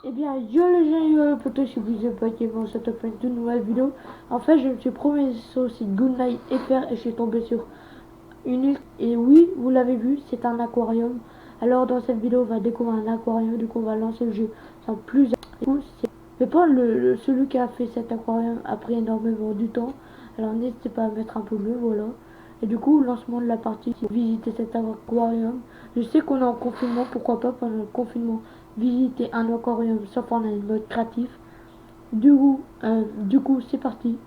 Eh bien, yo les gens, yo les potos, si vous êtes pas qui vont se taper une toute nouvelle vidéo. En fait, je me suis promené sur le site Goodnight FR et je suis tombé sur une île. Et oui, vous l'avez vu, c'est un aquarium. Alors, dans cette vidéo, on va découvrir un aquarium. Du coup, on va lancer le jeu sans plus. Mais pas celui qui a fait cet aquarium a pris énormément du temps. Alors, n'hésitez pas à mettre un peu bleu, voilà. Et du coup, lancement de la partie, c'est visiter cet aquarium. Je sais qu'on est en confinement, pourquoi pas pendant le confinement visiter un aquarium sauf en un mode créatif. Du coup, c'est parti.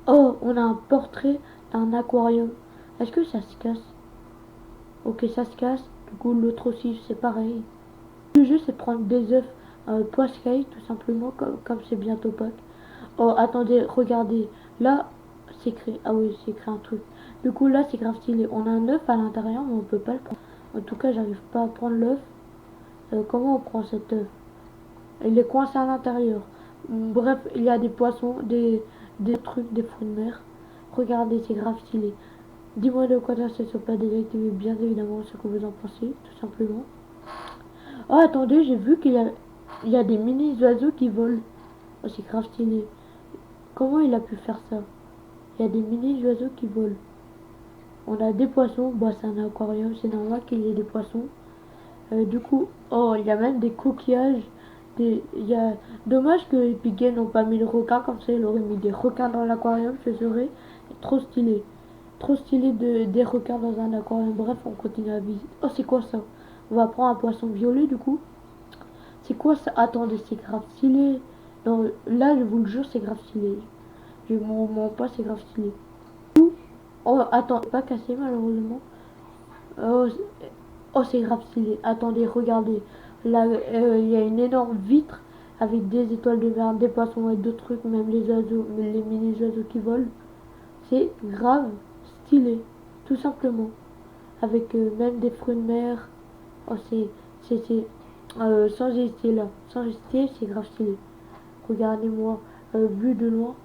Oh, on a un portrait d'un aquarium. Est-ce que ça se casse? Ok, ça se casse. Du coup, l'autre aussi, c'est pareil. Le jeu, c'est prendre des œufs poiscailles, tout simplement, comme c'est bientôt Pâques. Oh, attendez, regardez. Là, c'est écrit. Ah oui, c'est écrit un truc. Du coup, là, c'est grave stylé. On a un œuf à l'intérieur, mais on peut pas le prendre. En tout cas, j'arrive pas à prendre l'œuf. Comment on prend cet œuf? Il est coincé à l'intérieur. Bref, il y a des poissons, des trucs, des fruits de mer. Regardez, c'est grave stylé. Dis-moi de quoi ça se soit pas désactivé, bien évidemment, ce que vous en pensez, tout simplement. Oh, attendez, j'ai vu qu'il y a des mini oiseaux qui volent. Oh, c'est grave stylé. Comment il a pu faire ça? Il y a des mini oiseaux qui volent. On a des poissons. Bah, c'est un aquarium, c'est normal qu'il y ait des poissons. Du coup, oh, il y a même des coquillages. Il y a... Dommage que Epic Games n'ont pas mis le requin, comme ça il aurait mis des requins dans l'aquarium, ce serait trop stylé. Trop stylé des requins dans un aquarium. Bref, on continue à visiter. Oh, c'est quoi ça? On va prendre un poisson violet du coup. C'est quoi ça? Attendez, c'est grave stylé. Non, là, je vous le jure, c'est grave stylé. Je m'en pas, c'est grave stylé. Oh, attends, pas cassé malheureusement. Oh, c'est grave stylé. Attendez, regardez. Là, il y a une énorme vitre avec des étoiles de mer, des poissons et d'autres trucs, même les oiseaux, les mini oiseaux qui volent. C'est grave stylé, tout simplement. Avec même des fruits de mer. Oh, sans hésiter là. Sans hésiter, c'est grave stylé. Regardez-moi, vu de loin.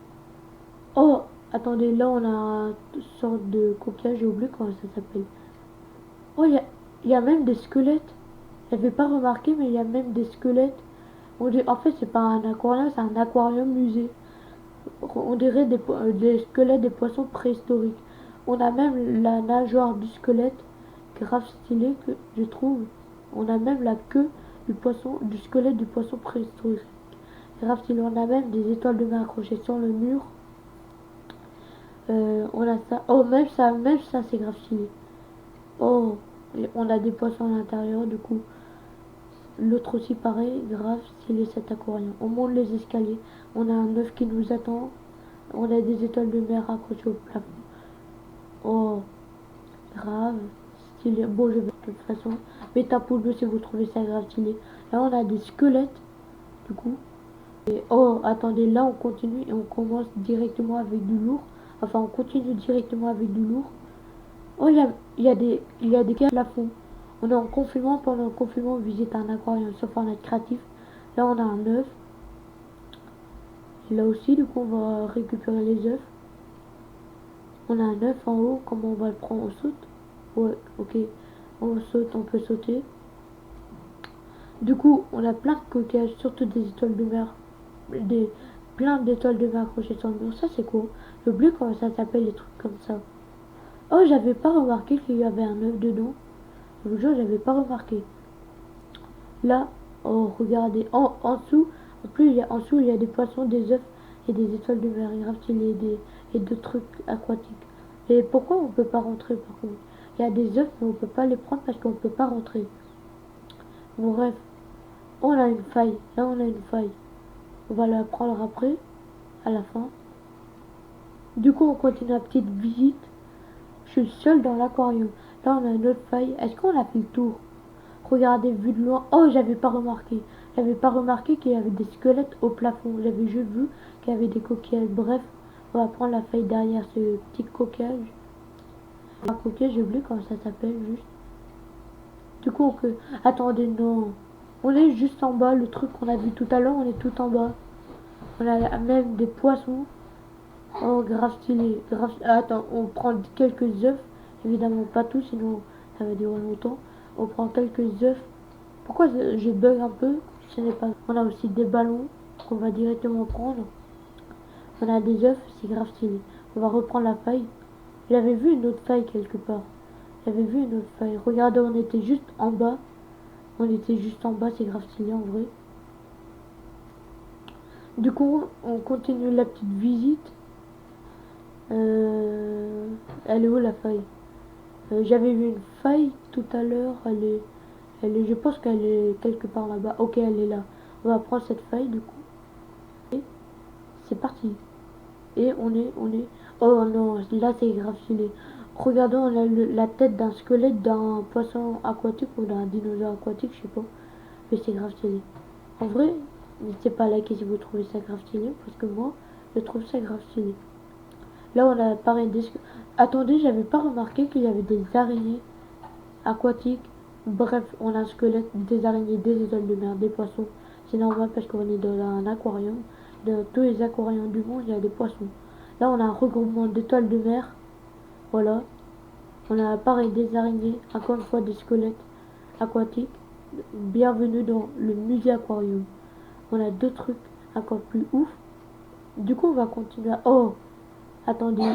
Oh, attendez, là on a une sorte de coquillage, j'ai oublié comment ça s'appelle. Oh, il y a même des squelettes. J'avais pas remarqué, mais il y a même des squelettes. En fait, c'est pas un aquarium, c'est un aquarium musée. On dirait des squelettes des poissons préhistoriques. On a même la nageoire du squelette, grave stylé que je trouve. On a même la queue du squelette du poisson préhistorique. Grave stylé. On a même des étoiles de mer accrochées sur le mur. On a ça. Oh, même ça, c'est grave stylé. Oh, et on a des poissons à l'intérieur, du coup. L'autre aussi pareil, grave stylé cet aquarium. On monte les escaliers, on a un œuf qui nous attend, on a des étoiles de mer accrochées au plafond. Oh, grave stylé. Bon, je vais de toute façon. Mais un pouce bleu si vous trouvez ça grave stylé. Là, on a des squelettes, du coup. Et oh, attendez, là, on continue et on commence directement avec du lourd. Enfin, on continue directement avec du lourd. Oh, il y a des quais à plafond. On est en confinement, pendant le confinement, on visite un aquarium sauf en être créatif. Là, on a un œuf. Et là aussi, du coup, on va récupérer les œufs. On a un œuf en haut. Comment on va le prendre? On saute? Ouais, ok. On saute, on peut sauter. Du coup, on a plein de coquillages, surtout des étoiles de mer. Des, plein d'étoiles de mer accrochées sur le mur. Ça, c'est quoi? J'ai oublié comment ça s'appelle, les trucs comme ça. Oh, j'avais pas remarqué qu'il y avait un œuf dedans. Je vous jure, j'avais pas remarqué. Là, oh, regardez, en dessous, en plus, en dessous, il y a des poissons, des œufs et des étoiles de mer, grave stylé, et d'autres trucs aquatiques. Et pourquoi on peut pas rentrer par contre? Il y a des œufs, mais on peut pas les prendre parce qu'on peut pas rentrer. Bon, bref, on a une faille. Là, on a une faille. On va la prendre après, à la fin. Du coup, on continue la petite visite. Je suis seul dans l'aquarium. Là, on a une autre faille. Est-ce qu'on a fait le tour? Regardez, vu de loin. Oh, j'avais pas remarqué. J'avais pas remarqué qu'il y avait des squelettes au plafond. J'avais juste vu qu'il y avait des coquillages. Bref, on va prendre la faille derrière ce petit coquillage. Un coquillage, j'ai oublié comment ça s'appelle juste. Du coup, on peut... Attendez, non. On est juste en bas. Le truc qu'on a vu tout à l'heure, on est tout en bas. On a même des poissons. Oh, grave stylé. Grave... Attends, on prend quelques œufs. Évidemment pas tous, sinon ça va durer longtemps. On prend quelques œufs. Pourquoi je bug un peu? ce n'est pas. On a aussi des ballons qu'on va directement prendre. On a des œufs, c'est grave stylé. On va reprendre la feuille. J'avais vu une autre feuille quelque part. J'avais vu une autre feuille. Regardez, on était juste en bas. On était juste en bas, c'est grave stylé en vrai. Du coup, on continue la petite visite. Elle est où la feuille? J'avais vu une faille tout à l'heure. Je pense qu'elle est quelque part là-bas. Ok, elle est là. On va prendre cette faille du coup. Et c'est parti. Et on est. Oh non, là c'est grave stylé. Regardons, on a la tête d'un squelette d'un poisson aquatique ou d'un dinosaure aquatique, je sais pas. Mais c'est grave stylé. En vrai, n'hésitez pas à liker si vous trouvez ça grave stylé, parce que moi, je trouve ça grave stylé. Là, on a pareil des... Attendez, j'avais pas remarqué qu'il y avait des araignées aquatiques. Bref, on a un squelette, des araignées, des étoiles de mer, des poissons. C'est normal parce qu'on est dans un aquarium. Dans tous les aquariums du monde, il y a des poissons. Là, on a un regroupement d'étoiles de mer. Voilà. On a pareil des araignées, encore une fois des squelettes aquatiques. Bienvenue dans le musée aquarium. On a deux trucs encore plus ouf. Du coup, on va continuer à... Oh, attendez.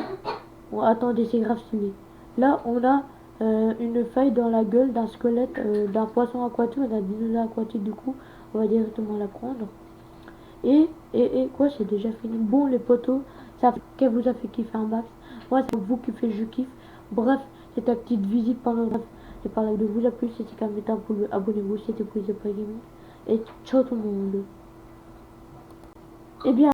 Oh, attendez, c'est grave stylé. Là, on a une faille dans la gueule d'un squelette d'un poisson aquatique, d'un dinosaure aquatique. Du coup, on va directement la prendre. Et quoi, c'est déjà fini. Bon, les potos, ça qu'elle vous a fait kiffer un max. Moi, c'est vous qui fait je kiffe. Bref, c'est ta petite visite pendant bref. J'espère que vous a plu. C'était comme un pour le abonnez-vous, c'était pour les gaming. Et ciao tout le monde. Et bien.